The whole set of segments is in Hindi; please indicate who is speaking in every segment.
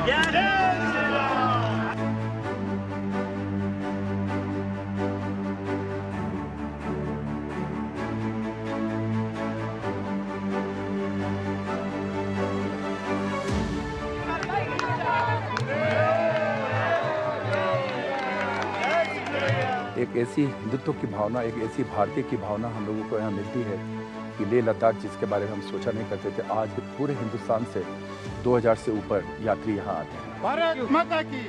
Speaker 1: एक ऐसी हिंदुत्व की भावना, एक ऐसी भारतीय की भावना हम लोगों को यहाँ मिलती है कि लेह लद्दाख, जिसके बारे में हम सोचा नहीं करते थे, आज पूरे हिंदुस्तान से 2000 से ऊपर यात्री यहाँ आते हैं।
Speaker 2: भारत माता की।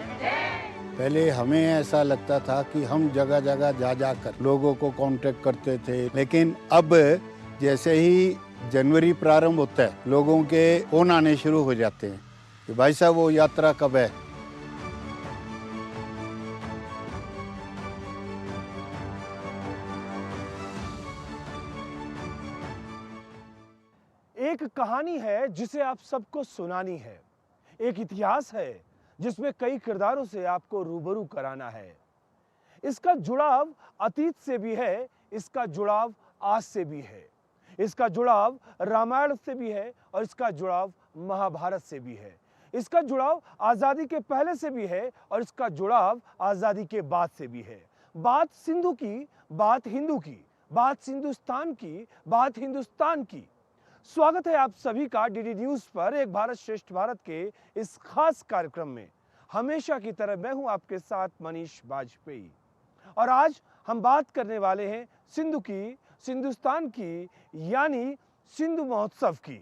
Speaker 3: पहले हमें ऐसा लगता था कि हम जगह जगह जा जाकर लोगों को कांटेक्ट करते थे, लेकिन अब जैसे ही जनवरी प्रारंभ होता है, लोगों के फोन आने शुरू हो जाते हैं कि भाई साहब वो यात्रा कब है।
Speaker 2: एक कहानी है जिसे आप सबको सुनानी है, एक इतिहास है जिसमें कई किरदारों से आपको रूबरू कराना है। इसका जुड़ाव अतीत से भी है, इसका जुड़ाव आज से भी है, इसका जुड़ाव रामायण से भी है और इसका जुड़ाव महाभारत से भी है, इसका जुड़ाव आज़ादी के पहले से भी है और इसका जुड़ाव आज़ादी के बाद से भी है। बात सिंधु की, बात हिंदू की, बात सिंधुस्तान की, बात हिंदुस्तान की। स्वागत है आप सभी का डीडी न्यूज पर एक भारत श्रेष्ठ भारत के इस खास कार्यक्रम में। हमेशा की तरह मैं हूं आपके साथ मनीष बाजपेयी और आज हम बात करने वाले हैं सिंधु की, सिंधुस्तान की, यानी सिंधु महोत्सव की।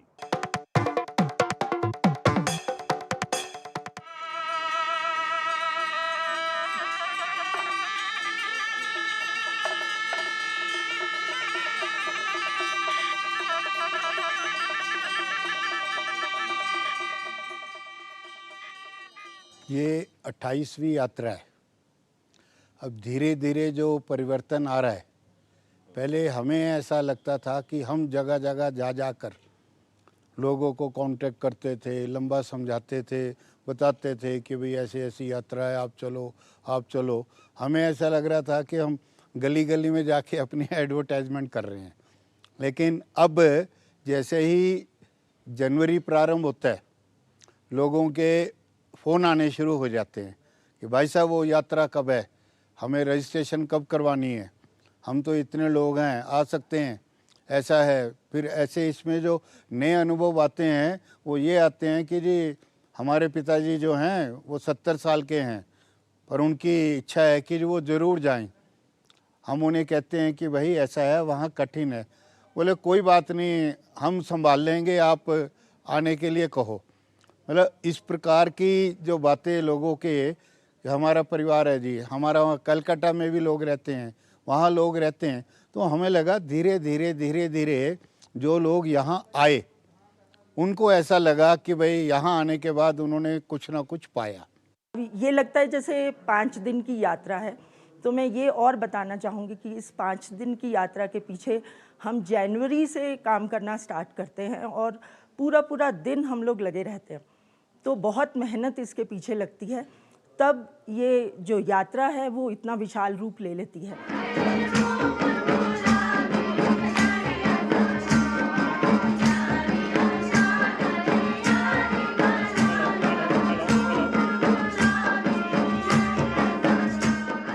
Speaker 3: ये 28वीं यात्रा है। अब धीरे धीरे जो परिवर्तन आ रहा है, पहले हमें ऐसा लगता था कि हम जगह जगह जा जाकर लोगों को कांटेक्ट करते थे, लंबा समझाते थे, बताते थे कि भाई ऐसी ऐसी यात्रा है, आप चलो आप चलो। हमें ऐसा लग रहा था कि हम गली गली में जाके अपनी एडवर्टाइजमेंट कर रहे हैं। लेकिन अब जैसे ही जनवरी प्रारंभ होता है, लोगों के फ़ोन आने शुरू हो जाते हैं कि भाई साहब वो यात्रा कब है, हमें रजिस्ट्रेशन कब करवानी है, हम तो इतने लोग हैं, आ सकते हैं, ऐसा है। फिर ऐसे इसमें जो नए अनुभव आते हैं वो ये आते हैं कि जी हमारे पिताजी जो हैं वो 70 साल के हैं, पर उनकी इच्छा है कि वो ज़रूर जाएं। हम उन्हें कहते हैं कि भाई ऐसा है, वहाँ कठिन है। बोले कोई बात नहीं, हम संभाल लेंगे, आप आने के लिए कहो। मतलब इस प्रकार की जो बातें लोगों के, हमारा परिवार है जी, हमारा वहाँ कलकत्ता में भी लोग रहते हैं, वहाँ लोग रहते हैं। तो हमें लगा धीरे धीरे जो लोग यहाँ आए, उनको ऐसा लगा कि भाई यहाँ आने के बाद उन्होंने कुछ ना कुछ पाया।
Speaker 4: ये लगता है जैसे 5 दिन की यात्रा है, तो मैं ये और बताना चाहूँगी कि इस 5 दिन की यात्रा के पीछे हम जनवरी से काम करना स्टार्ट करते हैं और पूरा दिन हम लोग लगे रहते हैं। तो बहुत मेहनत इसके पीछे लगती है, तब ये जो यात्रा है वो इतना विशाल रूप ले लेती है।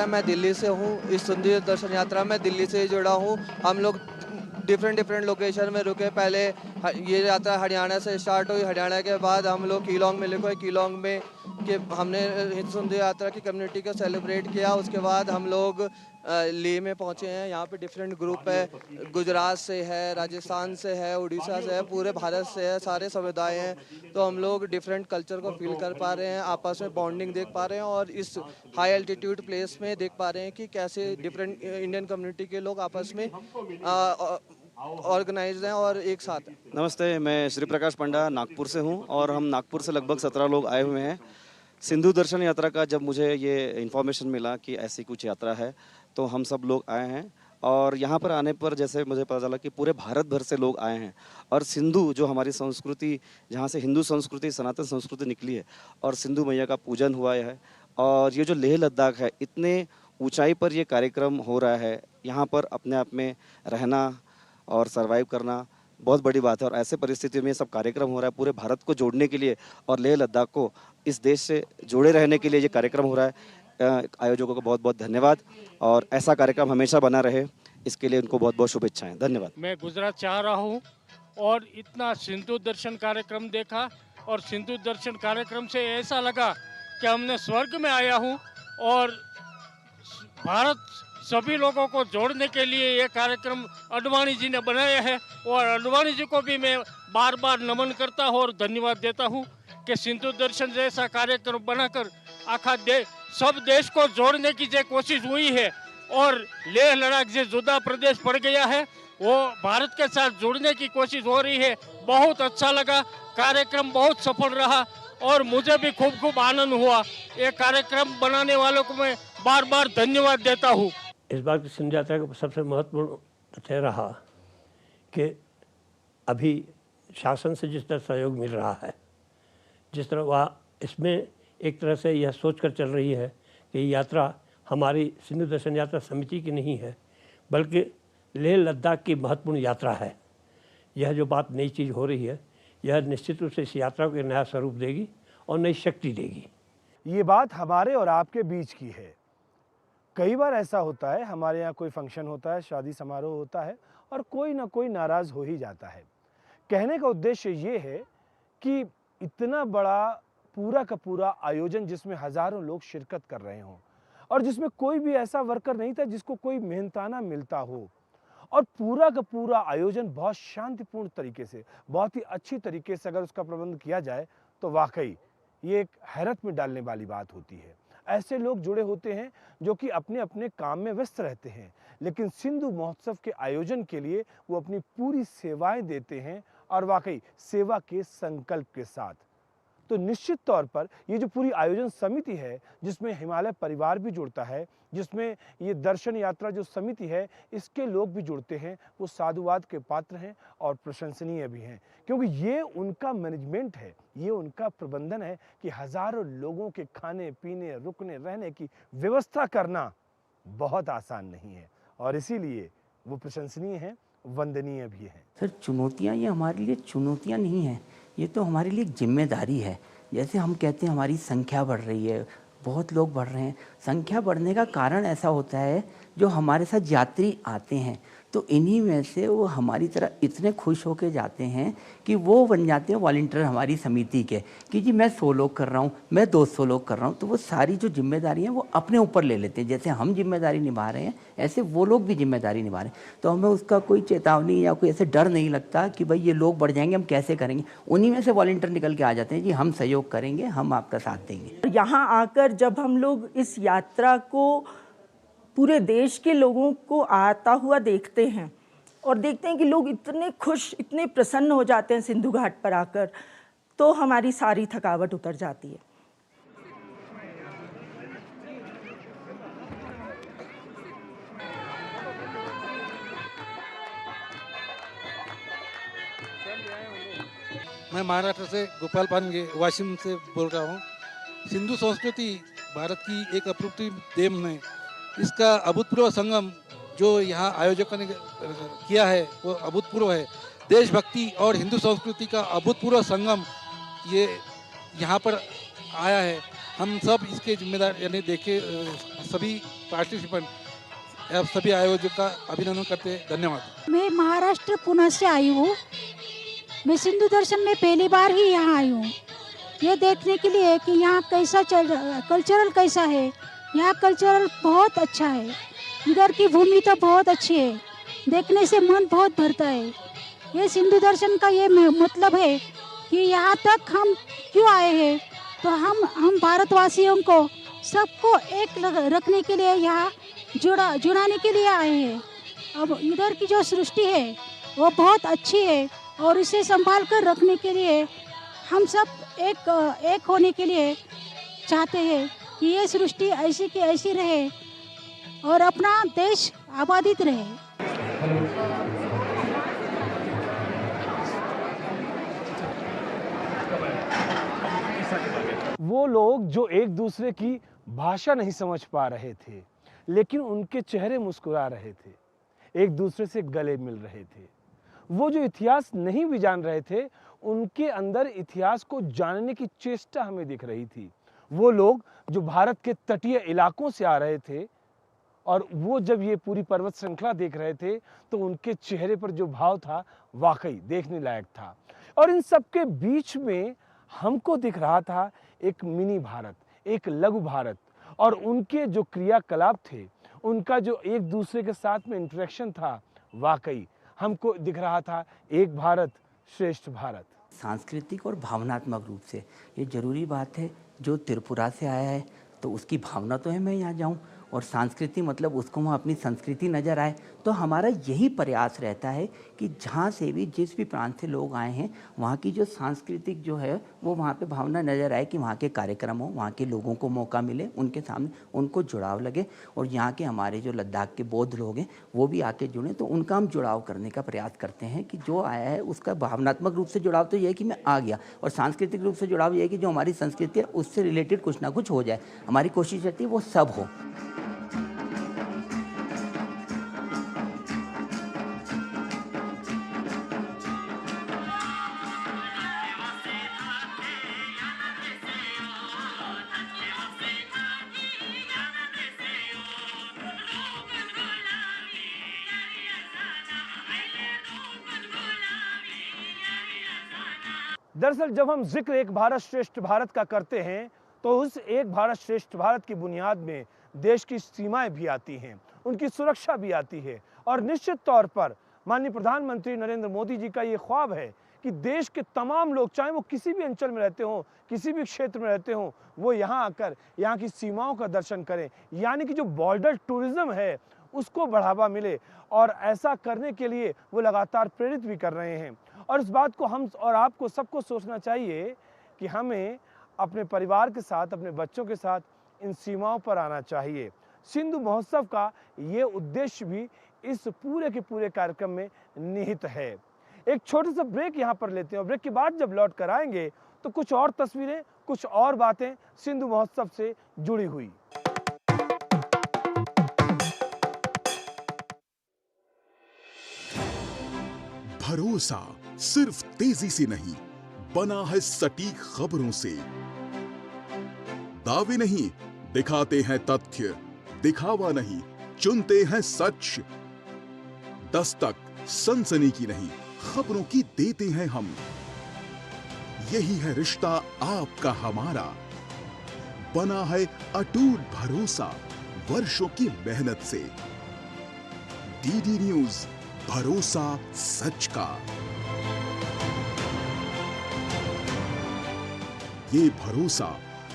Speaker 5: मैं दिल्ली से हूँ। इस सिंधु दर्शन यात्रा में दिल्ली से जुड़ा हूँ। हम लोग डिफरेंट लोकेशन में रुके। पहले ये यात्रा हरियाणा से स्टार्ट हुई, हरियाणा के बाद हम लोग कीलोंग में रुके। कीलोंग में कि हमने सिंधु यात्रा की कम्युनिटी को सेलिब्रेट किया। उसके बाद हम लोग लेह में पहुंचे हैं। यहाँ पे डिफरेंट ग्रुप है, गुजरात से है, राजस्थान से है, उड़ीसा से है, पूरे भारत से है, सारे समुदाय हैं। तो हम लोग डिफरेंट कल्चर को फील कर पा रहे हैं, आपस में बॉन्डिंग देख पा रहे हैं और इस हाई एल्टीट्यूड प्लेस में देख पा रहे हैं कि कैसे डिफरेंट इंडियन कम्युनिटी के लोग आपस में ऑर्गेनाइज्ड हैं और एक साथ हैं।
Speaker 6: नमस्ते, मैं श्री प्रकाश पंडा नागपुर से हूं और हम नागपुर से लगभग 17 लोग आए हुए हैं। सिंधु दर्शन यात्रा का जब मुझे ये इन्फॉर्मेशन मिला कि ऐसी कुछ यात्रा है, तो हम सब लोग आए हैं। और यहाँ पर आने पर जैसे मुझे पता चला कि पूरे भारत भर से लोग आए हैं और सिंधु जो हमारी संस्कृति, जहाँ से हिंदू संस्कृति, सनातन संस्कृति निकली है और सिंधु मैया का पूजन हुआ है। और ये जो लेह लद्दाख है, इतने ऊंचाई पर ये कार्यक्रम हो रहा है, यहाँ पर अपने आप में रहना और सरवाइव करना बहुत बड़ी बात है। और ऐसे परिस्थिति में सब कार्यक्रम हो रहा है पूरे भारत को जोड़ने के लिए और लेह लद्दाख को इस देश से जुड़े रहने के लिए ये कार्यक्रम हो रहा है। आयोजकों को बहुत बहुत धन्यवाद और ऐसा कार्यक्रम हमेशा बना रहे, इसके लिए उनको बहुत बहुत शुभेच्छाएं। धन्यवाद।
Speaker 7: मैं गुजरात जा रहा हूँ और इतना सिंधु दर्शन कार्यक्रम देखा और सिंधु दर्शन कार्यक्रम से ऐसा लगा कि हमने स्वर्ग में आया हूँ। और भारत सभी लोगों को जोड़ने के लिए ये कार्यक्रम अडवाणी जी ने बनाया है और अडवाणी जी को भी मैं बार बार नमन करता हूँ और धन्यवाद देता हूँ कि सिंधु दर्शन जैसा कार्यक्रम बनाकर आखा सब देश को जोड़ने की जो कोशिश हुई है और लेह लद्दाख जो जुदा प्रदेश पड़ गया है वो भारत के साथ जुड़ने की कोशिश हो रही है। बहुत अच्छा लगा, कार्यक्रम बहुत सफल रहा और मुझे भी खूब आनंद हुआ। ये कार्यक्रम बनाने वालों को मैं बार बार धन्यवाद देता हूँ।
Speaker 8: इस बार की सिंधु यात्रा का सबसे महत्वपूर्ण तथ्य रहा कि अभी शासन से जिस तरह सहयोग मिल रहा है, जिस तरह वह इसमें एक तरह से यह सोच कर चल रही है कि यात्रा हमारी सिंधु दर्शन यात्रा समिति की नहीं है बल्कि लेह लद्दाख की महत्वपूर्ण यात्रा है। यह जो बात नई चीज़ हो रही है, यह निश्चित रूप से इस यात्रा को एक नया स्वरूप देगी और नई शक्ति देगी।
Speaker 2: ये बात हमारे और आपके बीच की है। कई बार ऐसा होता है, हमारे यहाँ कोई फंक्शन होता है, शादी समारोह होता है और कोई ना कोई नाराज़ हो ही जाता है। कहने का उद्देश्य ये है कि इतना बड़ा पूरा का पूरा आयोजन जिसमें हज़ारों लोग शिरकत कर रहे हों और जिसमें कोई भी ऐसा वर्कर नहीं था जिसको कोई मेहनताना मिलता हो और पूरा का पूरा आयोजन बहुत शांतिपूर्ण तरीके से, बहुत ही अच्छी तरीके से अगर उसका प्रबंध किया जाए तो वाकई ये एक हैरत में डालने वाली बात होती है। ऐसे लोग जुड़े होते हैं जो कि अपने अपने काम में व्यस्त रहते हैं, लेकिन सिंधु महोत्सव के आयोजन के लिए वो अपनी पूरी सेवाएं देते हैं और वाकई सेवा के संकल्प के साथ। तो निश्चित तौर पर ये जो पूरी आयोजन समिति है, जिसमें हिमालय परिवार भी जुड़ता है, जिसमें ये दर्शन यात्रा जो समिति है इसके लोग भी जुड़ते हैं, वो साधुवाद के पात्र हैं और प्रशंसनीय भी हैं, क्योंकि ये उनका मैनेजमेंट है, ये उनका प्रबंधन है कि हज़ारों लोगों के खाने पीने रुकने रहने की व्यवस्था करना बहुत आसान नहीं है और इसीलिए वो प्रशंसनीय हैं, वंदनीय भी हैं।
Speaker 9: सर, चुनौतियाँ ये हमारे लिए चुनौतियाँ नहीं हैं, ये तो हमारे लिए एक जिम्मेदारी है। जैसे हम कहते हैं हमारी संख्या बढ़ रही है, बहुत लोग बढ़ रहे हैं। संख्या बढ़ने का कारण ऐसा होता है जो हमारे साथ यात्री आते हैं तो इन्हीं में से वो हमारी तरह इतने खुश होके जाते हैं कि वो बन जाते हैं वॉलंटियर हमारी समिति के कि जी मैं 100 लोग कर रहा हूँ, मैं 200 लोग कर रहा हूँ। तो वो सारी जो जिम्मेदारी हैं वो अपने ऊपर ले लेते हैं। जैसे हम जिम्मेदारी निभा रहे हैं ऐसे वो लोग भी जिम्मेदारी निभा रहे हैं। तो हमें उसका कोई चेतावनी या कोई ऐसे डर नहीं लगता कि भाई ये लोग बढ़ जाएंगे, हम कैसे करेंगे। उन्हीं में से वॉलंटियर निकल के आ जाते हैं, जी हम सहयोग करेंगे, हम आपका साथ देंगे।
Speaker 4: यहाँ आकर जब हम लोग इस यात्रा को पूरे देश के लोगों को आता हुआ देखते हैं और देखते हैं कि लोग इतने खुश, इतने प्रसन्न हो जाते हैं सिंधु घाट पर आकर, तो हमारी सारी थकावट उतर जाती है।
Speaker 10: मैं महाराष्ट्र से गोपाल पानगे वाशिम से बोल रहा हूँ। सिंधु संस्कृति भारत की एक अप्रतिम देन है। इसका अभूतपूर्व संगम जो यहाँ आयोजकों ने किया है वो अभूतपूर्व है। देशभक्ति और हिंदू संस्कृति का अभूतपूर्व संगम ये यहाँ पर आया है। हम सब इसके जिम्मेदार यानी देखे सभी पार्टिसिपेंट सभी आयोजक का अभिनंदन करते हैं। धन्यवाद।
Speaker 11: मैं महाराष्ट्र पुणे से आई हूँ। मैं सिंधु दर्शन में पहली बार ही यहाँ आई हूँ ये देखने के लिए कि यहाँ कैसा कल्चरल कैसा है। यहाँ कल्चरल बहुत अच्छा है। इधर की भूमि तो बहुत अच्छी है, देखने से मन बहुत भरता है। ये सिंधु दर्शन का ये मतलब है कि यहाँ तक हम क्यों आए हैं, तो हम भारतवासियों को सबको एक रखने के लिए यहाँ जुड़ाने के लिए आए हैं। अब इधर की जो सृष्टि है वो बहुत अच्छी है और इसे संभाल कर रखने के लिए हम सब एक होने के लिए चाहते हैं कि ये सृष्टि ऐसी की ऐसी रहे और अपना देश आबादित रहे।
Speaker 2: वो लोग जो एक दूसरे की भाषा नहीं समझ पा रहे थे लेकिन उनके चेहरे मुस्कुरा रहे थे, एक दूसरे से गले मिल रहे थे। वो जो इतिहास नहीं भी जान रहे थे उनके अंदर इतिहास को जानने की चेष्टा हमें दिख रही थी। वो लोग जो भारत के तटीय इलाकों से आ रहे थे और वो जब ये पूरी पर्वत श्रृंखला देख रहे थे तो उनके चेहरे पर जो भाव था वाकई देखने लायक था। और इन सबके बीच में हमको दिख रहा था एक मिनी भारत, एक लघु भारत, और उनके जो क्रियाकलाप थे, उनका जो एक दूसरे के साथ में इंटरेक्शन था, वाकई हमको दिख रहा था एक भारत श्रेष्ठ भारत।
Speaker 9: सांस्कृतिक और भावनात्मक रूप से ये जरूरी बात है। जो त्रिपुरा से आया है तो उसकी भावना तो है मैं यहाँ जाऊँ, और संस्कृति मतलब उसको वहाँ अपनी संस्कृति नज़र आए। तो हमारा यही प्रयास रहता है कि जहाँ से भी जिस भी प्रांत से लोग आए हैं वहाँ की जो सांस्कृतिक जो है वो वहाँ पे भावना नज़र आए, कि वहाँ के कार्यक्रम हो, वहाँ के लोगों को मौका मिले, उनके सामने उनको जुड़ाव लगे, और यहाँ के हमारे जो लद्दाख के बौद्ध लोग हैं वो भी आके जुड़ें। तो उनका हम जुड़ाव करने का प्रयास करते हैं कि जो आया है उसका भावनात्मक रूप से जुड़ाव तो ये है कि मैं आ गया, और सांस्कृतिक रूप से जुड़ाव ये है कि जो हमारी संस्कृति है उससे रिलेटेड कुछ ना कुछ हो जाए। हमारी कोशिश रहती है वो सब हो।
Speaker 2: दरअसल जब हम जिक्र एक भारत श्रेष्ठ भारत का करते हैं तो उस एक भारत श्रेष्ठ भारत की बुनियाद में देश की सीमाएं भी आती हैं, उनकी सुरक्षा भी आती है। और निश्चित तौर पर माननीय प्रधानमंत्री नरेंद्र मोदी जी का ये ख्वाब है कि देश के तमाम लोग, चाहे वो किसी भी अंचल में रहते हों, किसी भी क्षेत्र में रहते हों, वो यहाँ आकर यहाँ की सीमाओं का दर्शन करें। यानी कि जो बॉर्डर टूरिज्म है उसको बढ़ावा मिले, और ऐसा करने के लिए वो लगातार प्रेरित भी कर रहे हैं। और इस बात को हम और आपको सबको सोचना चाहिए कि हमें अपने परिवार के साथ, अपने बच्चों के साथ इन सीमाओं पर आना चाहिए। सिंधु महोत्सव का ये उद्देश्य भी इस पूरे के पूरे कार्यक्रम में निहित है। एक छोटे सा ब्रेक यहाँ पर लेते हैं, और ब्रेक के बाद जब लौट कर आएंगे तो कुछ और तस्वीरें, कुछ और बातें सिंधु महोत्सव से जुड़ी हुई।
Speaker 12: भरोसा सिर्फ तेजी से नहीं, बना है सटीक खबरों से। दावे नहीं, दिखाते हैं तथ्य, दिखावा नहीं, चुनते हैं सच। दस्तक सनसनी की नहीं, खबरों की देते हैं हम। यही है रिश्ता आपका हमारा, बना है अटूट भरोसा वर्षों की मेहनत से। डीडी न्यूज, भरोसा सच का। ये भरोसा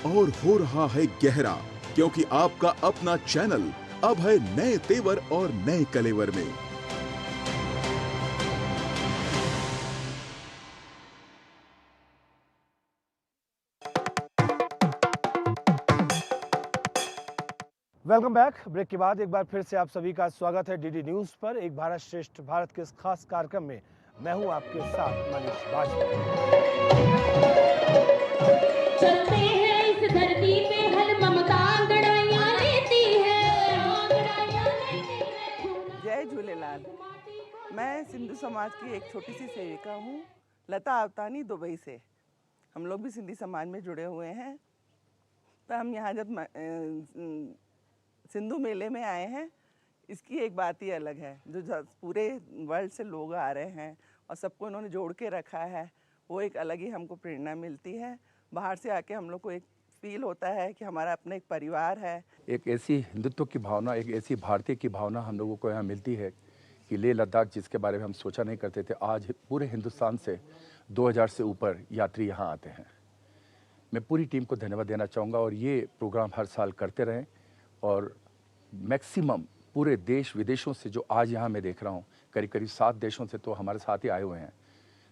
Speaker 12: और हो रहा है गहरा, क्योंकि आपका अपना चैनल अब है नए तेवर और नए कलेवर में।
Speaker 2: Welcome back. ब्रेक के बाद एक बार फिर से आप सभी का स्वागत है डीडी न्यूज पर एक भारत श्रेष्ठ भारत के इस खास कार्यक्रम में। मैं हूं आपके साथ मनीष बाजपेयी।
Speaker 13: चलते हैं इस धरती पे, हल ममता अंगड़ाइयां लेती है।
Speaker 14: जय झूलेलाल। मैं सिंधु समाज की एक छोटी सी सेविका हूँ, लता अवतानी, दुबई से। हम लोग भी सिंधी समाज में जुड़े हुए हैं। तो हम यहाँ जब सिंधु मेले में आए हैं, इसकी एक बात ही अलग है। जो पूरे वर्ल्ड से लोग आ रहे हैं और सबको इन्होंने जोड़ के रखा है, वो एक अलग ही हमको प्रेरणा मिलती है। बाहर से आके हम लोग को एक फील होता है कि हमारा अपना एक परिवार है।
Speaker 1: एक ऐसी हिंदुत्व की भावना, एक ऐसी भारतीय की भावना हम लोगों को यहाँ मिलती है कि लेह लद्दाख, जिसके बारे में हम सोचा नहीं करते थे, आज पूरे हिंदुस्तान से 2000 से ऊपर यात्री यहाँ आते हैं। मैं पूरी टीम को धन्यवाद देना चाहूँगा, और ये प्रोग्राम हर साल करते रहें। और मैक्सिमम पूरे देश विदेशों से जो आज यहाँ मैं देख रहा हूँ, करीब करीब 7 देशों से तो हमारे साथ ही आए हुए हैं।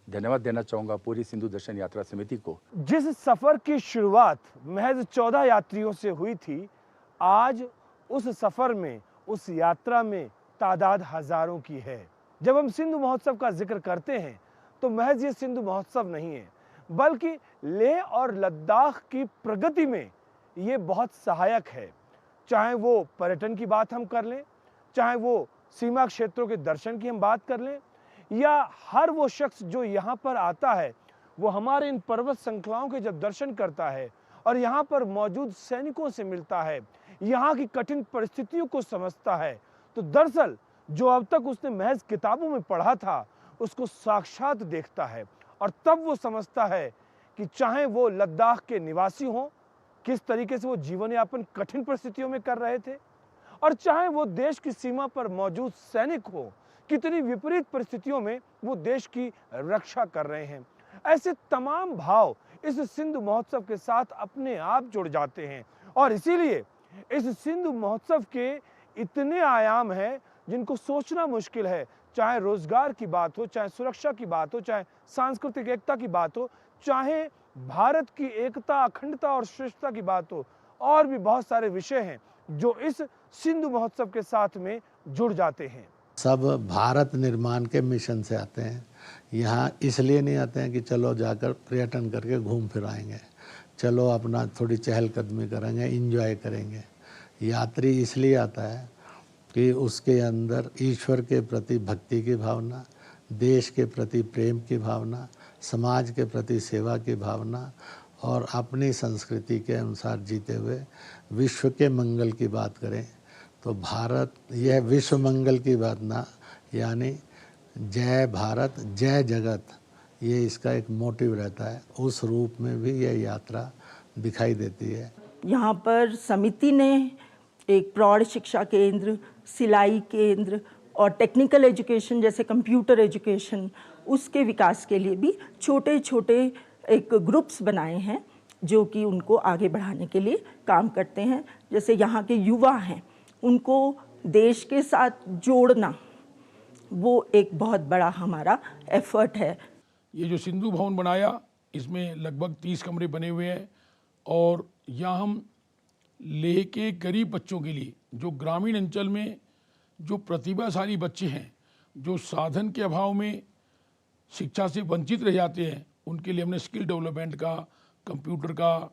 Speaker 1: धन्यवाद देना चाहूँगा पूरी सिंधु दर्शन यात्रा समिति को।
Speaker 2: जिस सफ़र की शुरुआत महज 14 यात्रियों से हुई थी, आज उस सफ़र में, उस यात्रा में तादाद हज़ारों की है। जब हम सिंधु महोत्सव का जिक्र करते हैं तो महज ये सिंधु महोत्सव नहीं है, बल्कि लेह और लद्दाख की प्रगति में ये बहुत सहायक है। चाहे वो पर्यटन की बात हम कर लें, चाहे वो सीमा क्षेत्रों के दर्शन की हम बात कर लें, या हर वो शख्स जो यहाँ पर आता है वो हमारे इन पर्वत श्रृंखलाओं के जब दर्शन करता है और यहाँ पर मौजूद सैनिकों से मिलता है, यहाँ की कठिन परिस्थितियों को समझता है, तो दरअसल जो अब तक उसने महज किताबों में पढ़ा था उसको साक्षात देखता है और तब वो समझता है कि चाहे वो लद्दाख के निवासी हों, किस तरीके से वो जीवन यापन कठिन परिस्थितियों में कर रहे थे, और चाहे वो देश की सीमा पर मौजूद सैनिक हो, कितनी विपरीत परिस्थितियों में वो देश की रक्षा कर रहे हैं। ऐसे तमाम भाव इस सिंधु महोत्सव के साथ अपने आप जुड़ जाते हैं और इसीलिए इस सिंधु महोत्सव के इतने आयाम हैं जिनको सोचना मुश्किल है। चाहे रोजगार की बात हो, चाहे सुरक्षा की बात हो, चाहे सांस्कृतिक एकता की बात हो, चाहे भारत की एकता, अखंडता और श्रेष्ठता की बात हो, और भी बहुत सारे विषय हैं जो इस सिंधु महोत्सव के साथ में जुड़ जाते हैं।
Speaker 15: सब भारत निर्माण के मिशन से आते हैं। यहाँ इसलिए नहीं आते हैं कि चलो जाकर पर्यटन करके घूम फिर आएंगे, चलो अपना थोड़ी चहलकदमी करेंगे, एंजॉय करेंगे। यात्री इसलिए आता है कि उसके अंदर ईश्वर के प्रति भक्ति की भावना, देश के प्रति प्रेम की भावना, समाज के प्रति सेवा की भावना और अपनी संस्कृति के अनुसार जीते हुए विश्व के मंगल की बात करें तो भारत, यह विश्व मंगल की बात ना, यानी जय भारत जय जगत, ये इसका एक मोटिव रहता है। उस रूप में भी यह यात्रा दिखाई देती है।
Speaker 4: यहाँ पर समिति ने एक प्रौढ़ शिक्षा केंद्र, सिलाई केंद्र और टेक्निकल एजुकेशन जैसे कंप्यूटर एजुकेशन, उसके विकास के लिए भी छोटे छोटे एक ग्रुप्स बनाए हैं जो कि उनको आगे बढ़ाने के लिए काम करते हैं। जैसे यहाँ के युवा हैं, उनको देश के साथ जोड़ना, वो एक बहुत बड़ा हमारा एफर्ट है।
Speaker 16: ये जो सिंधु भवन बनाया, इसमें लगभग 30 कमरे बने हुए हैं और यहाँ हम लेह के गरीब बच्चों के लिए, जो ग्रामीण अंचल में जो प्रतिभाशाली बच्चे हैं, जो साधन के अभाव में शिक्षा से वंचित रह जाते हैं, उनके लिए हमने स्किल डेवलपमेंट का, कंप्यूटर का,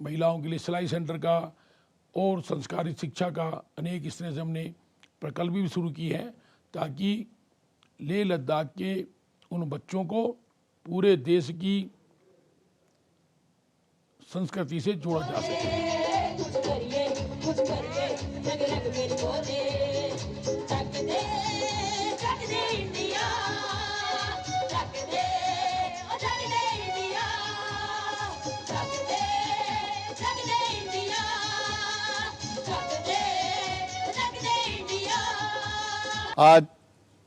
Speaker 16: महिलाओं के लिए सिलाई सेंटर का और संस्कारित शिक्षा का अनेक इस तरह से हमने प्रकल्प भी शुरू किए हैं ताकि लेह लद्दाख के उन बच्चों को पूरे देश की संस्कृति से जोड़ा जा सके।
Speaker 3: आज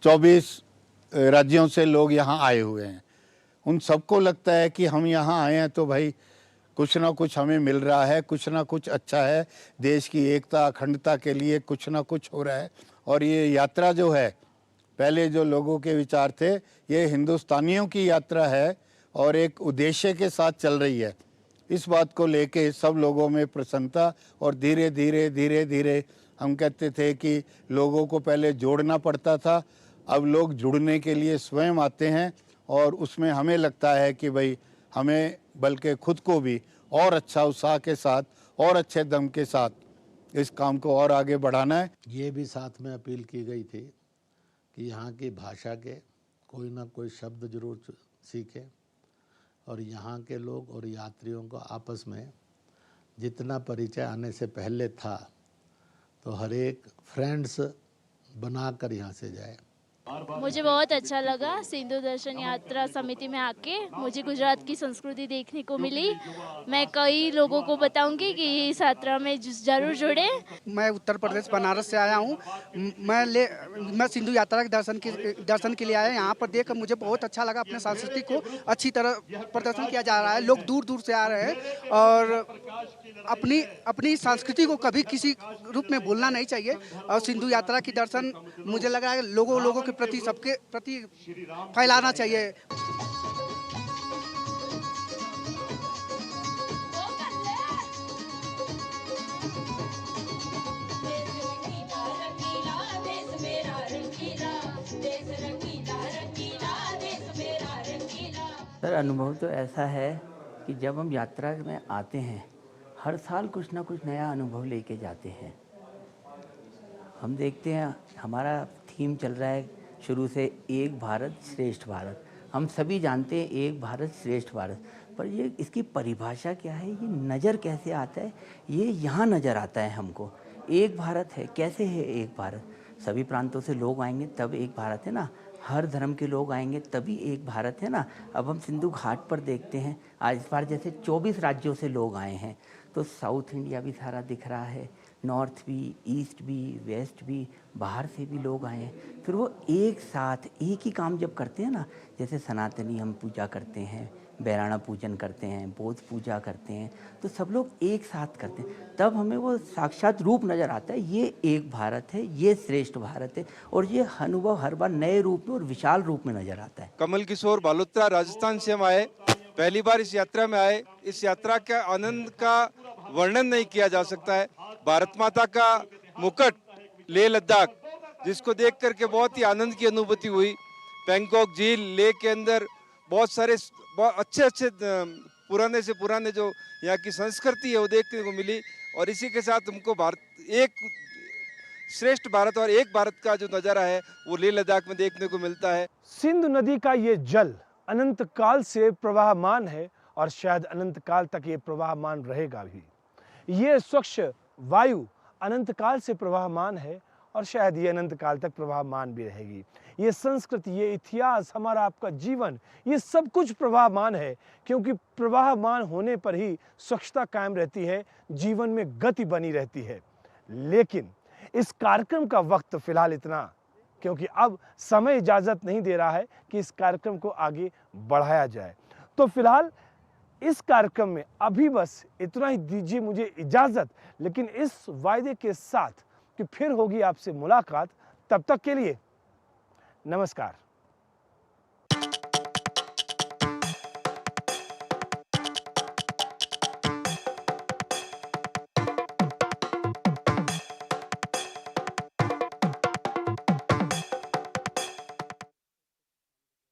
Speaker 3: 24 राज्यों से लोग यहाँ आए हुए हैं। उन सबको लगता है कि हम यहाँ आए हैं तो भाई कुछ ना कुछ हमें मिल रहा है, कुछ ना कुछ अच्छा है, देश की एकता अखंडता के लिए कुछ ना कुछ हो रहा है। और ये यात्रा जो है, पहले जो लोगों के विचार थे, ये हिंदुस्तानियों की यात्रा है और एक उद्देश्य के साथ चल रही है। इस बात को लेके सब लोगों में प्रसन्नता और धीरे धीरे हम कहते थे कि लोगों को पहले जोड़ना पड़ता था, अब लोग जुड़ने के लिए स्वयं आते हैं और उसमें हमें लगता है कि भाई हमें बल्कि खुद को भी और अच्छा उत्साह के साथ और अच्छे दम के साथ इस काम को और आगे बढ़ाना है।
Speaker 15: ये भी साथ में अपील की गई थी कि यहाँ की भाषा के कोई ना कोई शब्द जरूर सीखें और यहाँ के लोग और यात्रियों को आपस में जितना परिचय आने से पहले था तो हर एक फ्रेंड्स बनाकर यहाँ से जाए।
Speaker 17: मुझे बहुत अच्छा लगा सिंधु दर्शन यात्रा समिति में आके, मुझे गुजरात की संस्कृति देखने को मिली। मैं कई लोगों को बताऊंगी कि इस यात्रा में जरूर जुड़े। मैं उत्तर प्रदेश बनारस से आया हूँ। मैं सिंधु यात्रा के दर्शन के लिए आया। यहाँ पर देखकर मुझे बहुत अच्छा लगा। अपने संस्कृति को अच्छी तरह प्रदर्शन किया जा रहा है। लोग दूर दूर से आ रहे हैं और अपनी संस्कृति को कभी किसी रूप में भूलना नहीं चाहिए। और सिंधु यात्रा की दर्शन मुझे लग रहा है लोगों के प्रति, सबके प्रति फैलाना चाहिए।
Speaker 9: सर, अनुभव तो ऐसा है कि जब हम यात्रा में आते हैं, हर साल कुछ ना कुछ नया अनुभव लेके जाते हैं। हम देखते हैं हमारा थीम चल रहा है शुरू से, एक भारत श्रेष्ठ भारत। हम सभी जानते हैं एक भारत श्रेष्ठ भारत, पर ये इसकी परिभाषा क्या है, ये नज़र कैसे आता है, ये यहाँ नज़र आता है हमको। एक भारत है, कैसे है एक भारत? सभी प्रांतों से लोग आएंगे तब एक भारत है ना, हर धर्म के लोग आएंगे तभी एक भारत है ना। अब हम सिंधु घाट पर देखते हैं, आज इस बार जैसे 24 राज्यों से लोग आए हैं, तो साउथ इंडिया भी सारा दिख रहा है, नॉर्थ भी, ईस्ट भी, वेस्ट भी, बाहर से भी लोग आए हैं। फिर वो एक साथ एक ही काम जब करते हैं ना, जैसे सनातनी हम पूजा करते हैं, बैराणा पूजन करते हैं, बौद्ध पूजा करते हैं, तो सब लोग एक साथ करते हैं, तब हमें वो साक्षात रूप नज़र आता है, ये एक भारत है, ये श्रेष्ठ भारत है। और ये अनुभव हर बार नए रूप में और विशाल रूप में नज़र आता है।
Speaker 18: कमल किशोर बालोत्रा राजस्थान से हम आए, पहली बार इस यात्रा में आए। इस यात्रा के आनंद का वर्णन नहीं किया जा सकता है। भारत माता का मुकुट लेह लद्दाख, जिसको देख करके बहुत ही आनंद की अनुभूति हुई। पैंगोंग झील, लेह के अंदर बहुत सारे बहुत अच्छे पुराने से पुराने जो यहाँ की संस्कृति है वो देखने को मिली। और इसी के साथ हमको भारत एक श्रेष्ठ भारत और एक भारत का जो नज़ारा है वो लेह लद्दाख में देखने को मिलता है।
Speaker 2: सिंधु नदी का ये जल अनंत काल से प्रवाहमान है और शायद अनंत काल तक ये प्रवाहमान रहेगा भी। ये स्वच्छ वायु अनंत काल से प्रवाहमान है और शायद ये अनंत काल तक प्रवाहमान भी रहेगी। ये संस्कृति, ये इतिहास, हमारा आपका जीवन, ये सब कुछ प्रवाहमान है, क्योंकि प्रवाहमान होने पर ही स्वच्छता कायम रहती है, जीवन में गति बनी रहती है। लेकिन इस कार्यक्रम का वक्त फिलहाल इतना, क्योंकि अब समय इजाज़त नहीं दे रहा है कि इस कार्यक्रम को आगे बढ़ाया जाए। तो फिलहाल इस कार्यक्रम में अभी बस इतना ही दीजिए मुझे इजाज़त, लेकिन इस वायदे के साथ कि फिर होगी आपसे मुलाकात। तब तक के लिए नमस्कार।